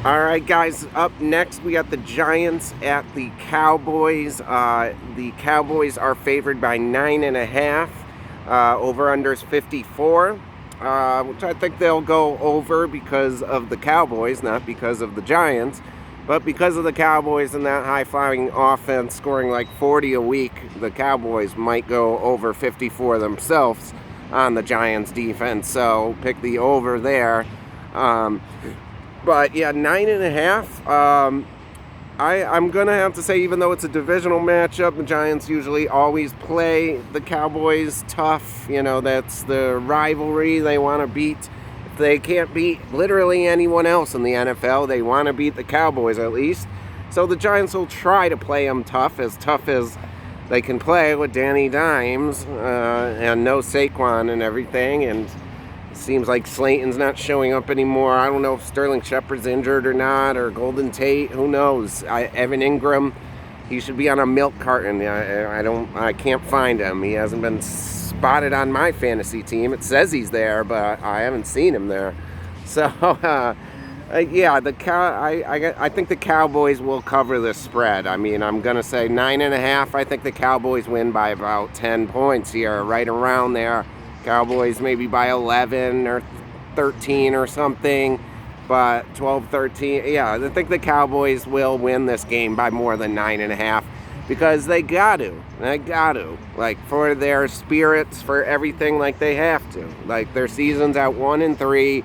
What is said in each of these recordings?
All right, guys, up next we got the Giants at the Cowboys. The Cowboys are favored by 9.5. Over-under is 54, which I think they'll go over because of the Cowboys, not because of the Giants. But because of the Cowboys and that high-flying offense scoring like 40 a week, the Cowboys might go over 54 themselves on the Giants defense. So pick the over there. But yeah, 9.5. I'm going to have to say, even though it's a divisional matchup, the Giants usually always play the Cowboys tough. You know, that's the rivalry. They want to beat. If they can't beat literally anyone else in the NFL, they want to beat the Cowboys at least. So the Giants will try to play them tough as they can play with Danny Dimes and no Saquon and everything. And seems like Slayton's not showing up anymore. I don't know if Sterling Shepard's injured or not, or Golden Tate. Who knows? Evan Ingram, he should be on a milk carton. I can't find him. He hasn't been spotted on my fantasy team. It says he's there, but I haven't seen him there. So, yeah, I think the Cowboys will cover the spread. I mean, I'm gonna say 9.5. I think the Cowboys win by about 10 points here, right around there. Cowboys maybe by 11 or 13 or something, but 12, 13. Yeah, I think the Cowboys will win this game by more than 9.5 because they got to, like, for their spirits, for everything, like they have to. Like, their season's at 1-3.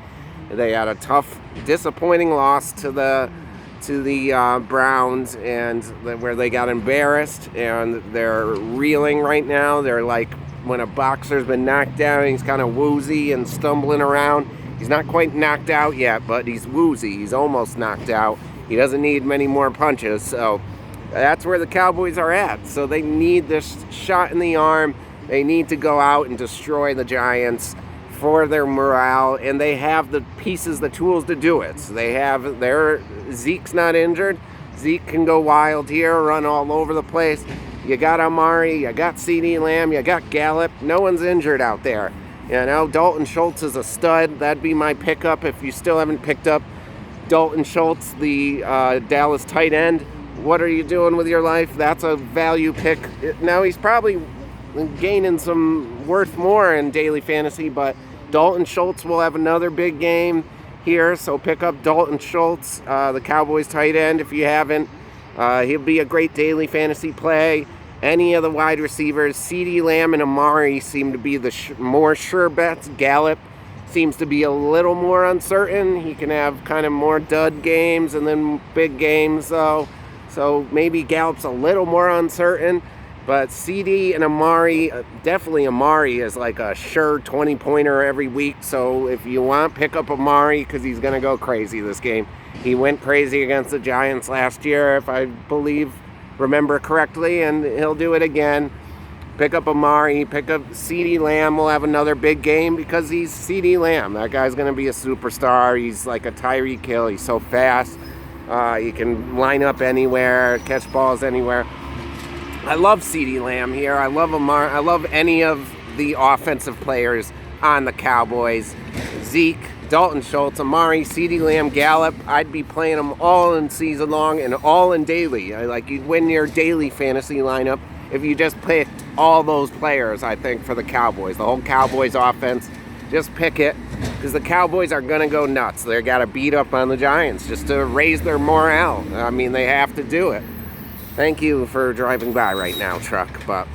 They had a tough, disappointing loss to the Browns, and where they got embarrassed, and they're reeling right now. They're like when a boxer's been knocked down, he's kind of woozy and stumbling around. He's not quite knocked out yet, but he's woozy. He's almost knocked out. He doesn't need many more punches. So that's where the Cowboys are at. So they need this shot in the arm. They need to go out and destroy the Giants for their morale, and they have the pieces, the tools to do it. So they have Zeke's not injured. Zeke can go wild here, run all over the place. You got Amari, you got CeeDee Lamb, you got Gallup. No one's injured out there. You know, Dalton Schultz is a stud. That'd be my pickup if you still haven't picked up Dalton Schultz, the Dallas tight end. What are you doing with your life? That's a value pick. Now, he's probably gaining some worth more in daily fantasy, but Dalton Schultz will have another big game here, so pick up Dalton Schultz, the Cowboys tight end, if you haven't. He'll be a great daily fantasy play. Any of the wide receivers, CeeDee Lamb and Amari seem to be the more sure bets. Gallup seems to be a little more uncertain. He can have kind of more dud games and then big games, though. So maybe Gallup's a little more uncertain. But CeeDee and Amari, definitely Amari is like a sure 20-pointer every week. So if you want, pick up Amari because he's going to go crazy this game. He went crazy against the Giants last year, if I remember correctly, and he'll do it again. Pick up Amari, pick up CeeDee Lamb. Will have another big game because he's CeeDee Lamb. That guy's going to be a superstar. He's like a Tyreek Hill. He's so fast. He can line up anywhere, catch balls anywhere. I love CeeDee Lamb here. I love Amari. I love any of the offensive players on the Cowboys. Zeke, Dalton Schultz, Amari, CeeDee Lamb, Gallup. I'd be playing them all in season long and all in daily. You'd win your daily fantasy lineup if you just picked all those players, I think, for the Cowboys. The whole Cowboys offense, just pick it because the Cowboys are going to go nuts. They got to beat up on the Giants just to raise their morale. I mean, they have to do it. Thank you for driving by right now, truck, but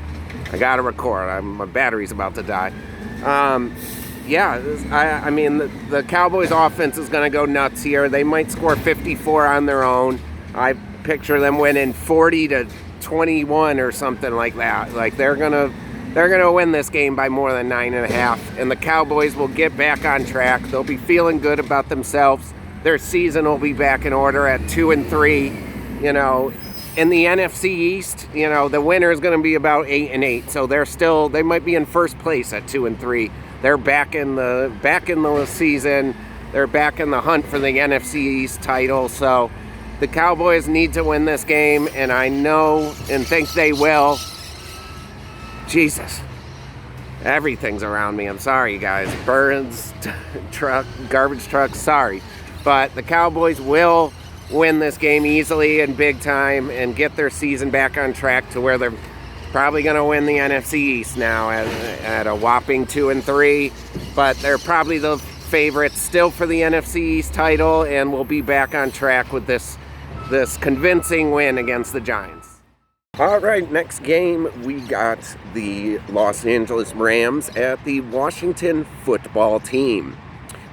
I got to record. My battery's about to die. I mean, the Cowboys offense is going to go nuts here. They might score 54 on their own. I picture them winning 40-21 or something like that. Like they're gonna win this game by more than 9.5, and the Cowboys will get back on track. They'll be feeling good about themselves. Their season will be back in order at 2-3. You know, in the NFC East, you know, the winner is going to be about 8-8. So they might be in first place at 2-3. They're back in the season. They're back in the hunt for the NFC East title. So the Cowboys need to win this game, and I know and think they will. Jesus. Everything's around me. I'm sorry, guys. Birds, garbage trucks, sorry. But the Cowboys will win this game easily and big time and get their season back on track to where they're probably going to win the NFC East now at a whopping 2-3. But they're probably the favorites still for the NFC East title, and we'll be back on track with this convincing win against the Giants. All right, next game, we got the Los Angeles Rams at the Washington football team,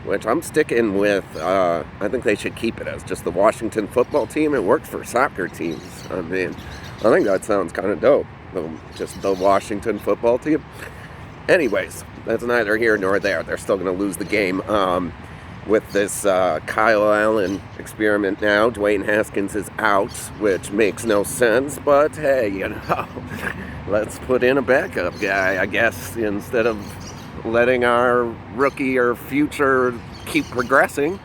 which I'm sticking with. I think they should keep it as just the Washington football team. It works for soccer teams. I mean, I think that sounds kind of dope. Just the Washington football team. Anyways, that's neither here nor there. They're still going to lose the game with this Kyle Allen experiment now. Dwayne Haskins is out, which makes no sense. But hey, you know, let's put in a backup guy, I guess, instead of letting our rookie or future keep progressing.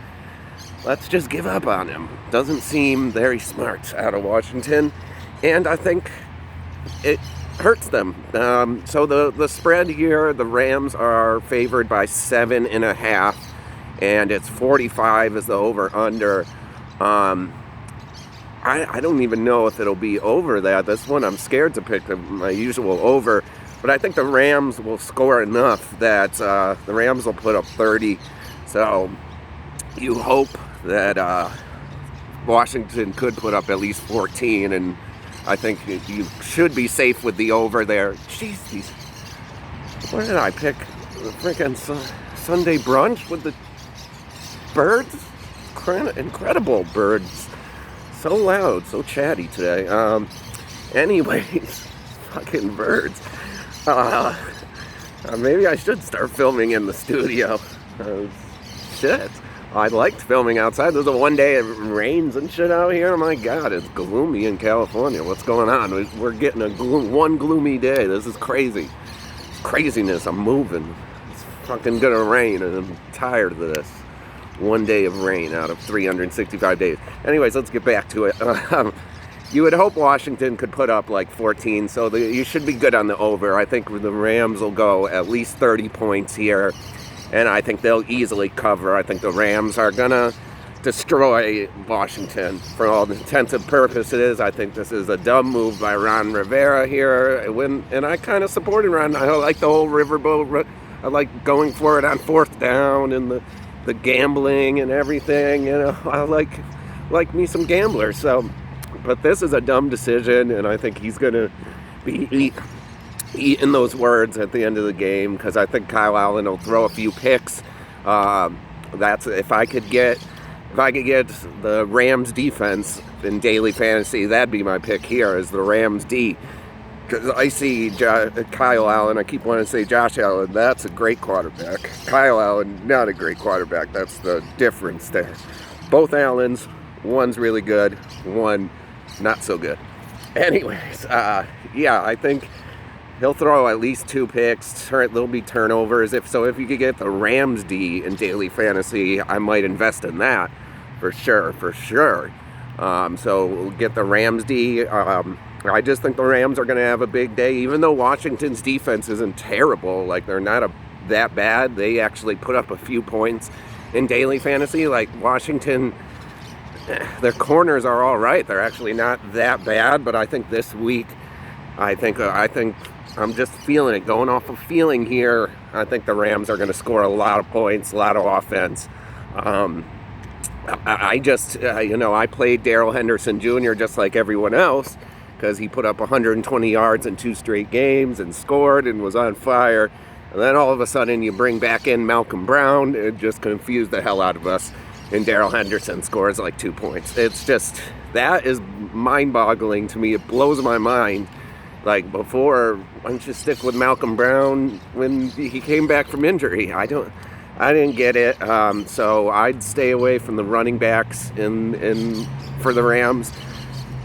Let's just give up on him. Doesn't seem very smart out of Washington. And I think it hurts them. So the spread here, the Rams are favored by 7.5, and it's 45 is the over-under. I don't even know if it'll be over that. This one I'm scared to pick my usual over, but I think the Rams will score enough that the Rams will put up 30. So you hope that Washington could put up at least 14, and I think you should be safe with the over there. Jeez, where did I pick the freaking Sunday brunch with the birds? Incredible birds. So loud, so chatty today. Anyways, fucking birds. Maybe I should start filming in the studio. Shit. I liked filming outside. There's a one day it rains and shit out here. My God, it's gloomy in California. What's going on? We're getting one gloomy day. This is crazy. It's craziness. I'm moving. It's fucking gonna rain, and I'm tired of this. One day of rain out of 365 days. Anyways, let's get back to it. You would hope Washington could put up like 14, so you should be good on the over. I think the Rams will go at least 30 points here. And I think they'll easily cover. I think the Rams are going to destroy Washington for all intents and purposes. I think this is a dumb move by Ron Rivera here. And I kind of supported Ron. I like the whole riverboat. I like going for it on fourth down and the gambling and everything. You know, I like me some gamblers. So, but this is a dumb decision, and I think he's going to be eating those words at the end of the game, because I think Kyle Allen will throw a few picks. That's if I could get the Rams defense in daily fantasy, that'd be my pick here, is the Rams D. Because I see Kyle Allen, I keep wanting to say Josh Allen, that's a great quarterback. Kyle Allen, not a great quarterback. That's the difference there. Both Allens, one's really good, one not so good. Anyways, yeah, I think he'll throw at least 2 picks. There'll be turnovers. If you could get the Rams D in daily fantasy, I might invest in that for sure. So we'll get the Rams D. I just think the Rams are going to have a big day, even though Washington's defense isn't terrible. Like, they're not that bad. They actually put up a few points in daily fantasy. Like, Washington, their corners are all right. They're actually not that bad. But I think this week, I think I'm just feeling it, going off of feeling here. I think the Rams are going to score a lot of points, a lot of offense. I played Darrell Henderson Jr. just like everyone else, because he put up 120 yards in 2 straight games and scored and was on fire. And then all of a sudden you bring back in Malcolm Brown. It just confused the hell out of us. And Darrell Henderson scores like 2 points. It's just, that is mind-boggling to me. It blows my mind. Like, before, why don't you stick with Malcolm Brown when he came back from injury? I didn't get it. So I'd stay away from the running backs for the Rams.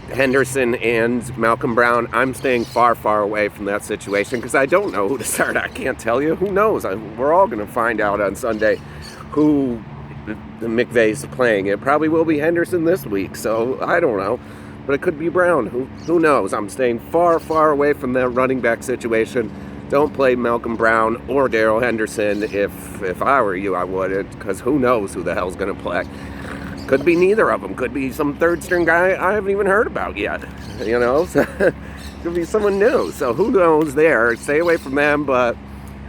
Henderson and Malcolm Brown, I'm staying far, far away from that situation, because I don't know who to start. I can't tell you. Who knows? We're all going to find out on Sunday who the McVay's playing. It probably will be Henderson this week, so I don't know. But it could be Brown. Who knows? I'm staying far, far away from that running back situation. Don't play Malcolm Brown or Darrell Henderson. If I were you, I wouldn't, because who knows who the hell's going to play. Could be neither of them. Could be some third string guy I haven't even heard about yet. You know, so could be someone new. So who knows there? Stay away from them. But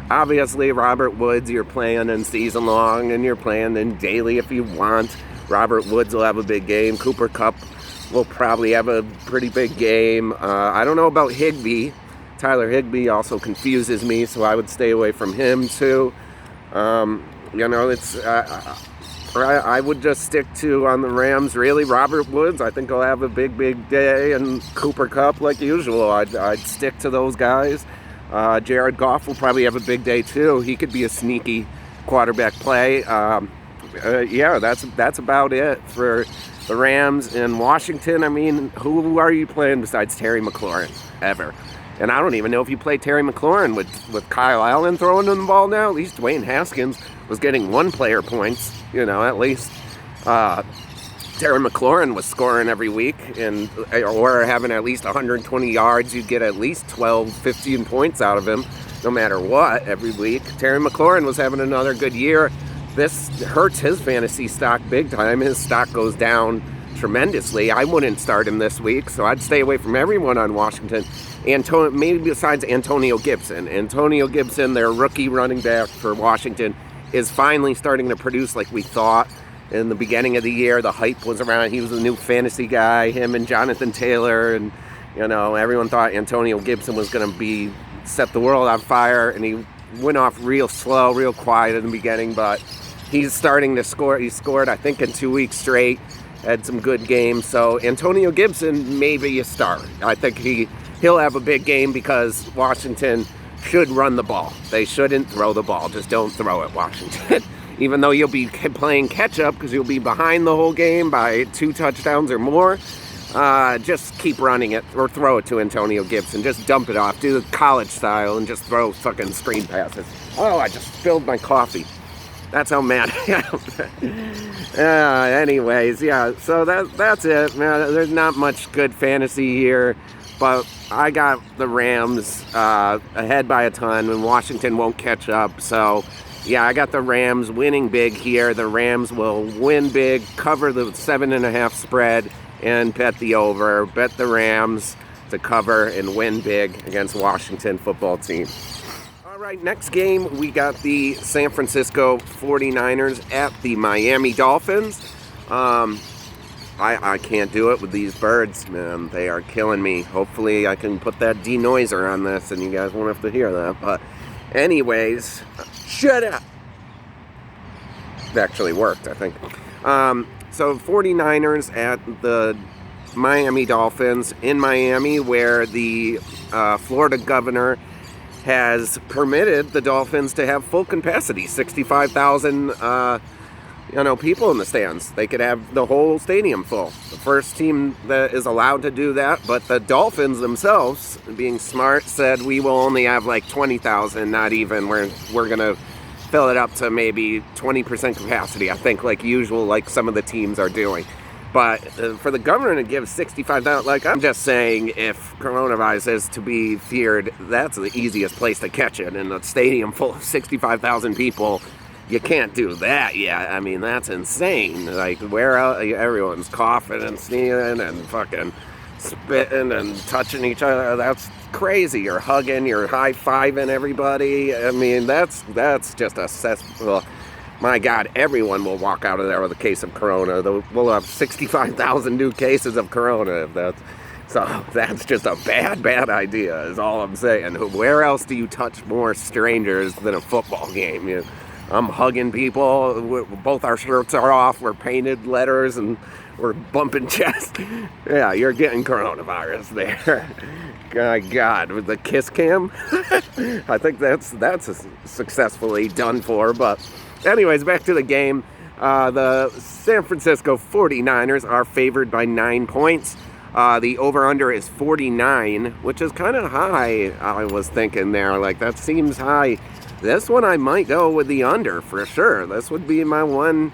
obviously, Robert Woods, you're playing in season long, and you're playing in daily if you want. Robert Woods will have a big game. Cooper Kupp will probably have a pretty big game. I don't know about Higbee. Tyler Higbee also confuses me, so I would stay away from him too. You know, it's I would just stick to on the Rams. Really, Robert Woods, I think he'll have a big day, and Cooper Kupp like usual. I'd stick to those guys. Jared Goff will probably have a big day too. He could be a sneaky quarterback play. Yeah, that's about it for the Rams. In Washington, I mean, who are you playing besides Terry McLaurin ever? And I don't even know if you play Terry McLaurin with Kyle Allen throwing him the ball now. At least Dwayne Haskins was getting one player points, you know, at least. Terry McLaurin was scoring every week or having at least 120 yards. You'd get at least 12, 15 points out of him no matter what every week. Terry McLaurin was having another good year. This hurts his fantasy stock big time. His stock goes down tremendously. I wouldn't start him this week, so I'd stay away from everyone on Washington. Maybe besides Antonio Gibson. Antonio Gibson, their rookie running back for Washington, is finally starting to produce like we thought. In the beginning of the year, the hype was around. He was a new fantasy guy, him and Jonathan Taylor, and you know, everyone thought Antonio Gibson was going to set the world on fire, and he went off real slow, real quiet in the beginning, but he's starting to score. He scored, I think, in 2 weeks straight, had some good games. So Antonio Gibson, maybe a start. I think he'll have a big game because Washington should run the ball. They shouldn't throw the ball. Just don't throw it, Washington. Even though you'll be playing catch-up because you'll be behind the whole game by 2 touchdowns or more, just keep running it or throw it to Antonio Gibson. Just dump it off. Do the college style and just throw fucking screen passes. Oh, I just spilled my coffee. That's how mad I am. Anyways, yeah, so that's it. Man, there's not much good fantasy here, but I got the Rams ahead by a ton, and Washington won't catch up, so... Yeah, I got the Rams winning big here. The Rams will win big, cover the 7.5 spread, and bet the over. Bet the Rams to cover and win big against Washington football team. All right, next game, we got the San Francisco 49ers at the Miami Dolphins. I can't do it with these birds, man. They are killing me. Hopefully I can put that denoiser on this and you guys won't have to hear that. But anyways... Shut up! It actually worked, I think. So 49ers at the Miami Dolphins in Miami, where the Florida governor has permitted the Dolphins to have full capacity, 65,000 people in the stands. They could have the whole stadium full. The first team that is allowed to do that, but the Dolphins themselves, being smart, said we will only have like 20,000, not even. We're going to fill it up to maybe 20% capacity, I think, like usual, like some of the teams are doing. But for the governor to give 65,000, like I'm just saying, if coronavirus is to be feared, that's the easiest place to catch it. In a stadium full of 65,000 people, you can't do that yet. I mean, that's insane. Like, where else? Everyone's coughing and sneezing and fucking spitting and touching each other. That's crazy. You're hugging, you're high-fiving everybody. I mean, that's just a cesspool. My God, everyone will walk out of there with a case of corona. We'll have 65,000 new cases of corona. So that's just a bad idea, is all I'm saying. Where else do you touch more strangers than a football game? I'm hugging people. Both our shirts are off. We're painted letters and we're bumping chests. Yeah, you're getting coronavirus there. My God, with the kiss cam, I think that's successfully done for. But anyways, back to the game. The San Francisco 49ers are favored by 9 points. The over-under is 49, which is kind of high, I was thinking there. Like, that seems high. This one I might go with the under for sure. This would be my one.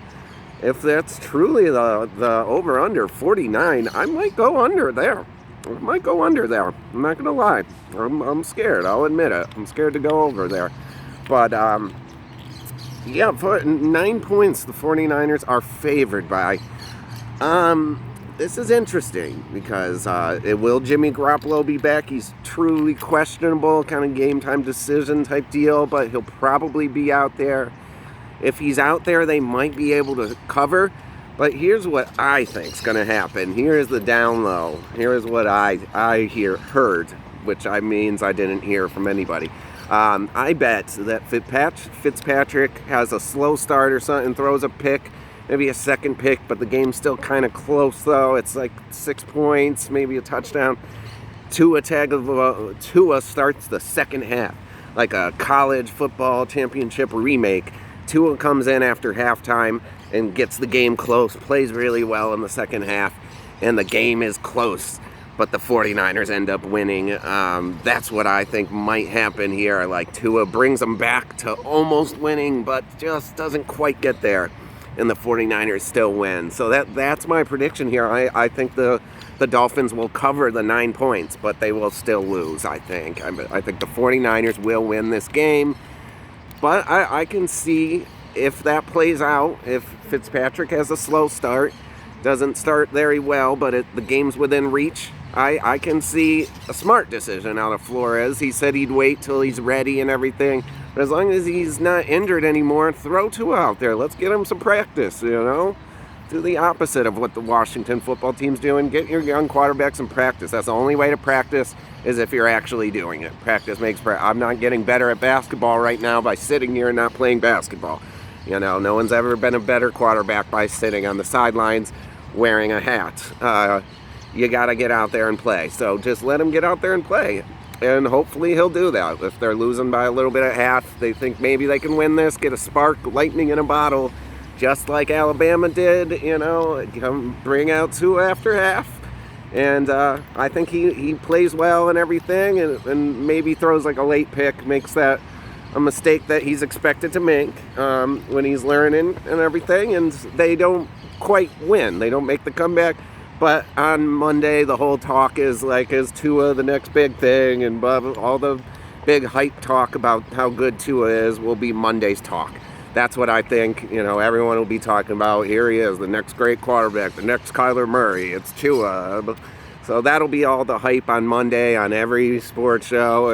If that's truly the over-under 49, I might go under there. I'm not going to lie. I'm scared. I'll admit it. I'm scared to go over there. But, yeah, for 9 points, the 49ers are favored by. This is interesting because will Jimmy Garoppolo be back? He's truly questionable, kind of game time decision type deal, but he'll probably be out there. If he's out there, they might be able to cover. But here's what I think's going to happen. Here's the down low. Here's what I heard, which means I didn't hear from anybody. I bet that Fitzpatrick has a slow start or something, throws a pick, maybe a second pick, but the game's still kind of close, though. It's like 6 points, maybe a touchdown. Tua starts the second half, like a college football championship remake. Tua comes in after halftime and gets the game close, plays really well in the second half, and the game is close, but the 49ers end up winning. That's what I think might happen here. Like, Tua brings them back to almost winning, but just doesn't quite get there, and the 49ers still win. So that's my prediction here. I think the Dolphins will cover the 9 points, but they will still lose, I think. I think the 49ers will win this game, but I can see if that plays out, if Fitzpatrick has a slow start, doesn't start very well, but the game's within reach, I can see a smart decision out of Flores. He said he'd wait till he's ready and everything. But as long as he's not injured anymore, throw Tua out there. Let's get him some practice, Do the opposite of what the Washington football team's doing. Get your young quarterbacks some practice. That's the only way to practice, is if you're actually doing it. Practice makes practice. I'm not getting better at basketball right now by sitting here and not playing basketball. No one's ever been a better quarterback by sitting on the sidelines wearing a hat. You got to get out there and play. So just let him get out there and play. And hopefully he'll do that. If they're losing by a little bit at half, they think maybe they can win this, get a spark, lightning in a bottle, just like Alabama did, come bring out Tua after half. And I think he plays well and everything, and maybe throws like a late pick, makes that a mistake that he's expected to make when he's learning and everything, and they don't quite win. They don't make the comeback. But on Monday, the whole talk is like, is Tua the next big thing? And all the big hype talk about how good Tua is will be Monday's talk. That's what I think. Everyone will be talking about. Here he is, the next great quarterback, the next Kyler Murray. It's Tua. So that'll be all the hype on Monday on every sports show,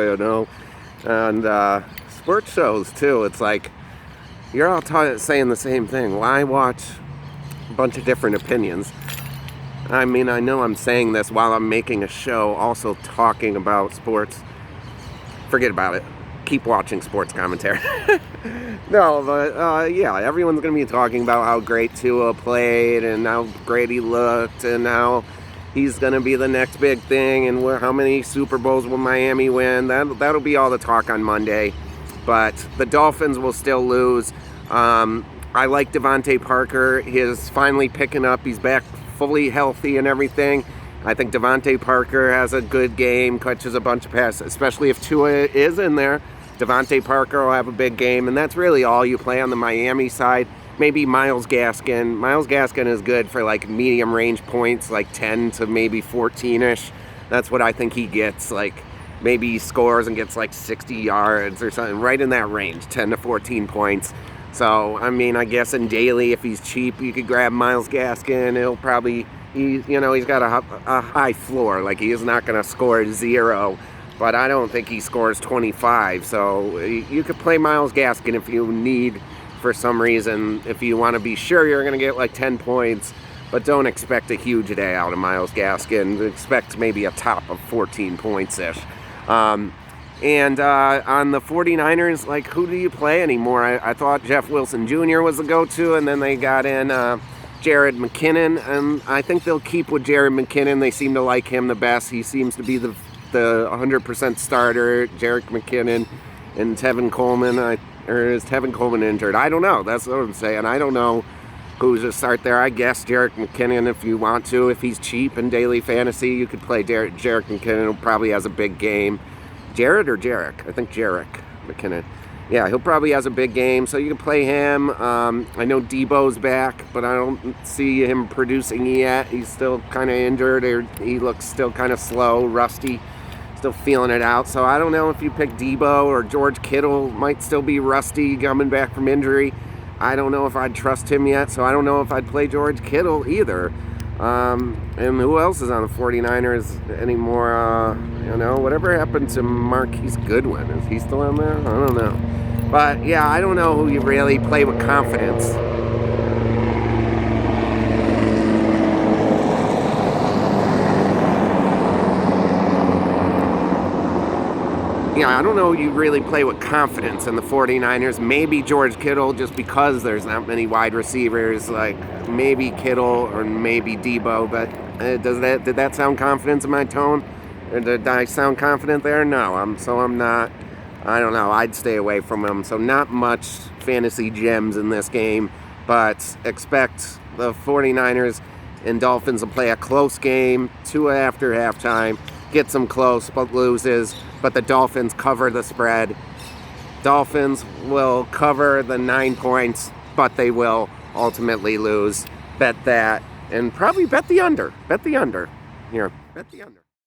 and sports shows too. It's like you're all saying the same thing. Why watch a bunch of different opinions? I mean, I know I'm saying this while I'm making a show, also talking about sports. Forget about it. Keep watching sports commentary. No, but yeah, everyone's going to be talking about how great Tua played and how great he looked and how he's going to be the next big thing and how many Super Bowls will Miami win. That'll be all the talk on Monday. But the Dolphins will still lose. I like Devontae Parker. He's finally picking up. He's back fully healthy and everything. I think Devontae Parker has a good game, catches a bunch of passes, especially if Tua is in there. Devontae Parker will have a big game, and that's really all you play on the Miami side. Maybe Myles Gaskin. Myles Gaskin is good for like medium range points, like 10 to maybe 14-ish. That's what I think he gets. Like maybe he scores and gets like 60 yards or something, right in that range, 10 to 14 points. So, I mean, I guess in daily, if he's cheap, you could grab Myles Gaskin. He'll probably, he's got a high floor. Like, he is not going to score 0, but I don't think he scores 25. So, you could play Myles Gaskin if you need, for some reason, if you want to be sure you're going to get like 10 points, but don't expect a huge day out of Myles Gaskin. Expect maybe a top of 14 points-ish. And on the 49ers, like, who do you play anymore? I thought Jeff Wilson Jr. was the go-to, and then they got in Jared McKinnon, and I think they'll keep with Jared McKinnon. They seem to like him the best. He seems to be the 100% starter, Jared McKinnon, and Tevin Coleman. Or is Tevin Coleman injured? I don't know. That's what I'm saying. I don't know who's to start there. I guess Jerick McKinnon if you want to. If he's cheap in daily fantasy, you could play Jerick McKinnon, who probably has a big game. Jared or Jarek? I think Jerick McKinnon. Yeah, he'll probably has a big game, so you can play him. I know Debo's back, but I don't see him producing yet. He's still kind of injured, or he looks still kind of slow, rusty, still feeling it out. So I don't know if you pick Debo, or George Kittle might still be rusty coming back from injury. I don't know if I'd trust him yet, so I don't know if I'd play George Kittle either. And who else is on the 49ers anymore? Whatever happened to Marquise Goodwin? Is he still on there? I don't know. But yeah, I don't know who you really play with confidence. I don't know you really play with confidence in the 49ers. Maybe George Kittle, just because there's not many wide receivers, like maybe Kittle or maybe Debo, but did that sound confidence in my tone? Or did I sound confident there? No, I'm not. I don't know. I'd stay away from him. So not much fantasy gems in this game, but expect the 49ers and Dolphins to play a close game, 2 after halftime. Gets them close, but loses. But the Dolphins cover the spread. Dolphins will cover the 9 points, but they will ultimately lose. Bet that. And probably bet the under. Bet the under. Here, bet the under.